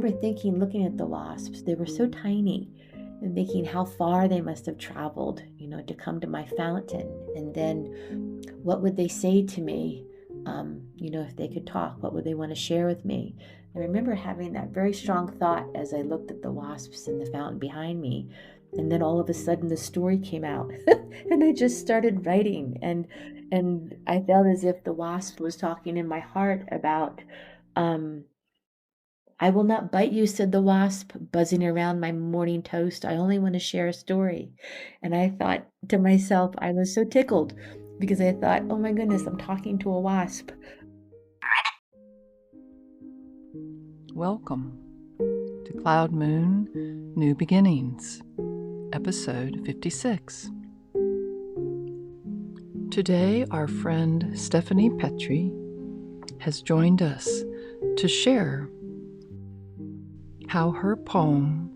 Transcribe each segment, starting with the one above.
remember thinking, looking at the wasps, they were so tiny, and thinking how far they must have traveled, to come to my fountain. And then what would they say to me? If they could talk, what would they want to share with me? I remember having that very strong thought as I looked at the wasps in the fountain behind me. And then all of a sudden the story came out and I just started writing, and I felt as if the wasp was talking in my heart about, um, I will not bite you, said the wasp, buzzing around my morning toast. I only want to share a story. And I thought to myself, I was so tickled because I thought, oh my goodness, I'm talking to a wasp. Welcome to Cloud Moon New Beginnings, episode 56. Today, our friend Stephanie Petrie has joined us to share how her poem,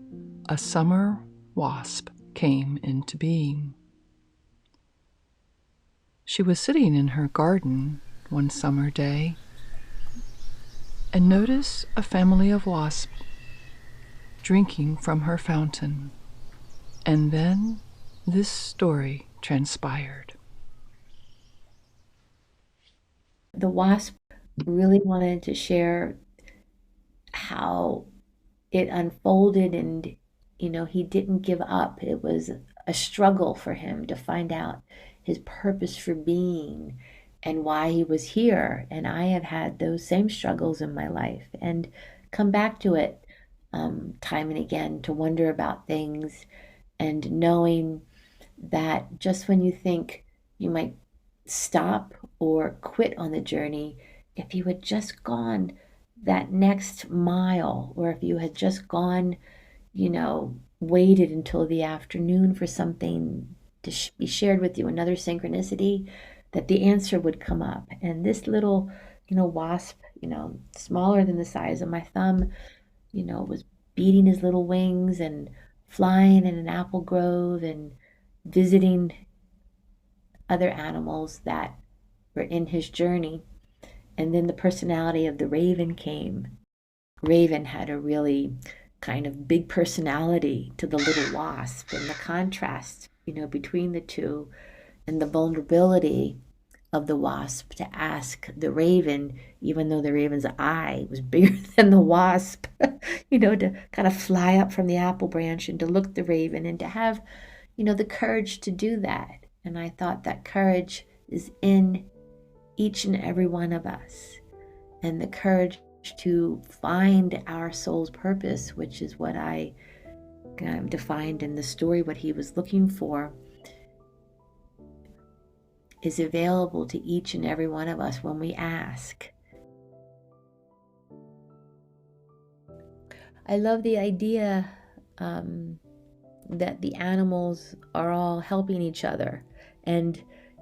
A Summer Wasp, came into being. She was sitting in her garden one summer day and noticed a family of wasps drinking from her fountain. And then this story transpired. The wasp really wanted to share how it unfolded, and he didn't give up. It was a struggle for him to find out his purpose for being and why he was here. And I have had those same struggles in my life and come back to it time and again to wonder about things, and knowing that just when you think you might stop or quit on the journey, if you had just gone that next mile, or if you had just gone, waited until the afternoon for something to be shared with you, another synchronicity, that the answer would come up. And this little, wasp, smaller than the size of my thumb, was beating his little wings and flying in an apple grove and visiting other animals that were in his journey. And then the personality of the raven came. Raven had a really kind of big personality to the little wasp, and the contrast, between the two, and the vulnerability of the wasp to ask the raven, even though the raven's eye was bigger than the wasp, to kind of fly up from the apple branch and to look the raven and to have, the courage to do that. And I thought that courage is in each and every one of us, and the courage to find our soul's purpose, which is what I defined in the story, what he was looking for, is available to each and every one of us when we ask. I love the idea that the animals are all helping each other, and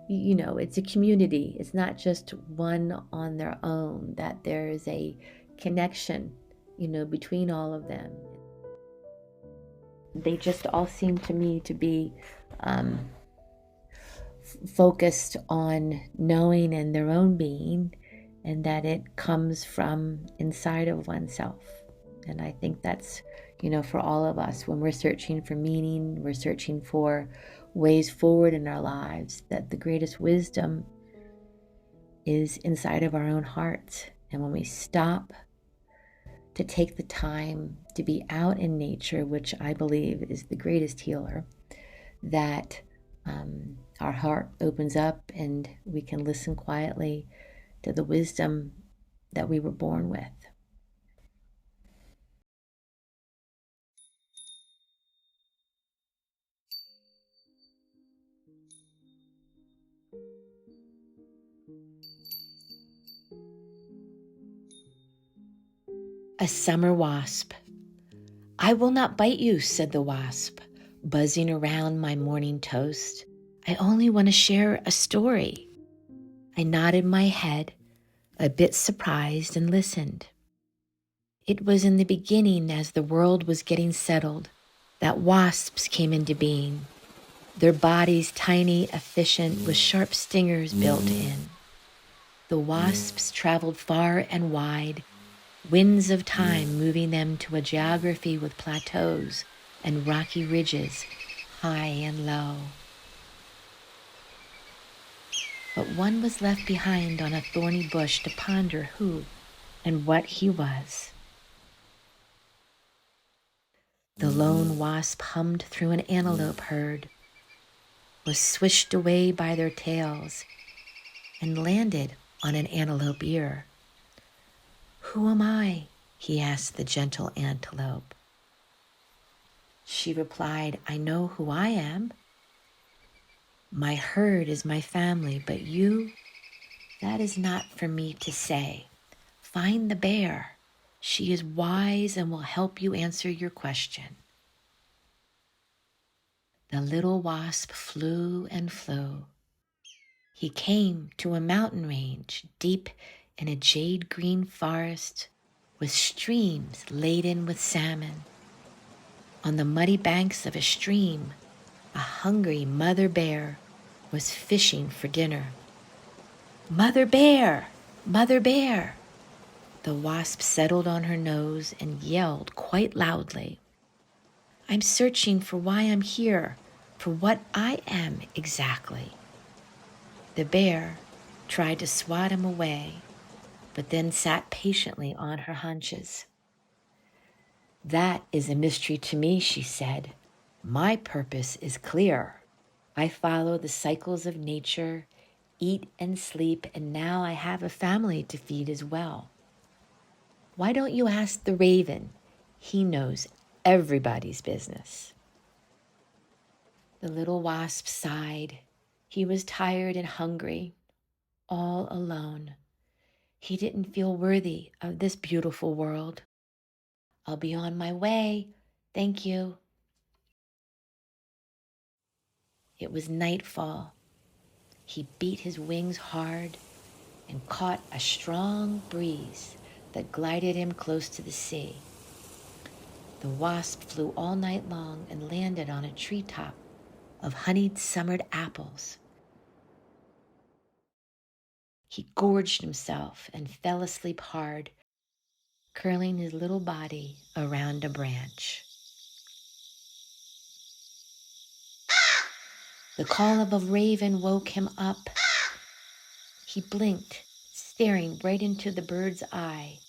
it's a community. It's not just one on their own, that there is a connection, between all of them. They just all seem to me to be focused on knowing and their own being, and that it comes from inside of oneself. And I think that's, for all of us, when we're searching for meaning, we're searching for ways forward in our lives, that the greatest wisdom is inside of our own hearts. And when we stop to take the time to be out in nature, which I believe is the greatest healer, that our heart opens up and we can listen quietly to the wisdom that we were born with. A summer wasp. I will not bite you, said the wasp, buzzing around my morning toast. I only want to share a story. I nodded my head, a bit surprised, and listened. It was in the beginning, as the world was getting settled, that wasps came into being, their bodies tiny, efficient, with sharp stingers built in. The wasps traveled far and wide, winds of time moving them to a geography with plateaus and rocky ridges, high and low. But one was left behind on a thorny bush to ponder who and what he was. The lone wasp hummed through an antelope herd, was swished away by their tails, and landed on an antelope ear. "Who am I?" he asked the gentle antelope. She replied, "I know who I am. My herd is my family, but you, that is not for me to say. Find the bear. She is wise and will help you answer your question." The little wasp flew and flew. He came to a mountain range deep in a jade-green forest with streams laden with salmon. On the muddy banks of a stream, a hungry mother bear was fishing for dinner. "Mother bear! Mother bear!" The wasp settled on her nose and yelled quite loudly. "I'm searching for why I'm here, for what I am exactly." The bear tried to swat him away, but then sat patiently on her haunches. "That is a mystery to me," she said. "My purpose is clear. I follow the cycles of nature, eat and sleep, and now I have a family to feed as well. Why don't you ask the raven? He knows everybody's business." The little wasp sighed. He was tired and hungry, all alone. He didn't feel worthy of this beautiful world. "I'll be on my way. Thank you." It was nightfall. He beat his wings hard and caught a strong breeze that glided him close to the sea. The wasp flew all night long and landed on a treetop of honeyed summered apples. He gorged himself and fell asleep hard, curling his little body around a branch. The call of a raven woke him up. He blinked, staring right into the bird's eye,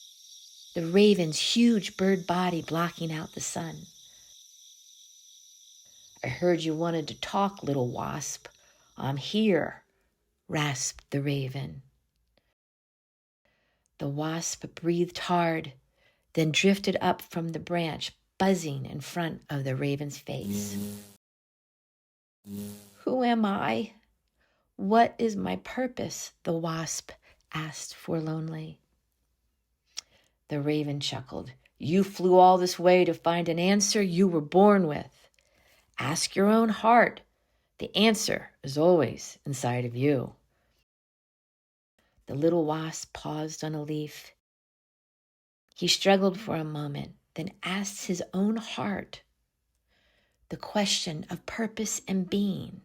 the raven's huge bird body blocking out the sun. "I heard you wanted to talk, little wasp. I'm here," rasped the raven. The wasp breathed hard, then drifted up from the branch, buzzing in front of the raven's face. "Who am I? What is my purpose?" the wasp asked forlornly. The raven chuckled. "You flew all this way to find an answer you were born with. Ask your own heart. The answer is always inside of you." The little wasp paused on a leaf. He struggled for a moment, then asked his own heart the question of purpose and being.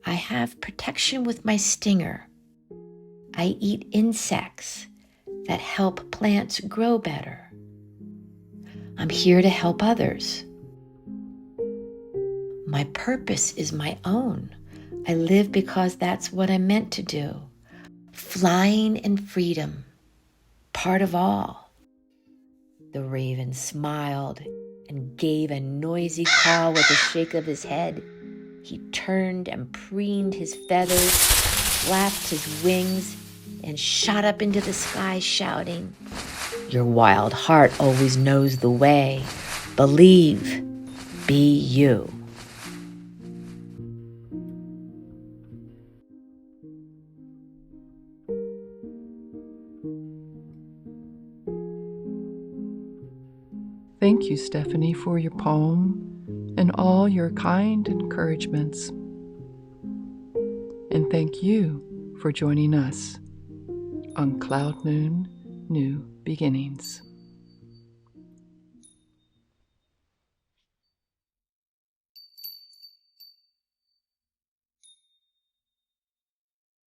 "I have protection with my stinger. I eat insects that help plants grow better. I'm here to help others. My purpose is my own. I live because that's what I'm meant to do. Flying in freedom, part of all." The raven smiled and gave a noisy call with a shake of his head. He turned and preened his feathers, flapped his wings, and shot up into the sky, shouting, "Your wild heart always knows the way. Believe, be you." Thank you, Stephanie, for your poem and all your kind encouragements. And thank you for joining us on Cloud Moon New Beginnings.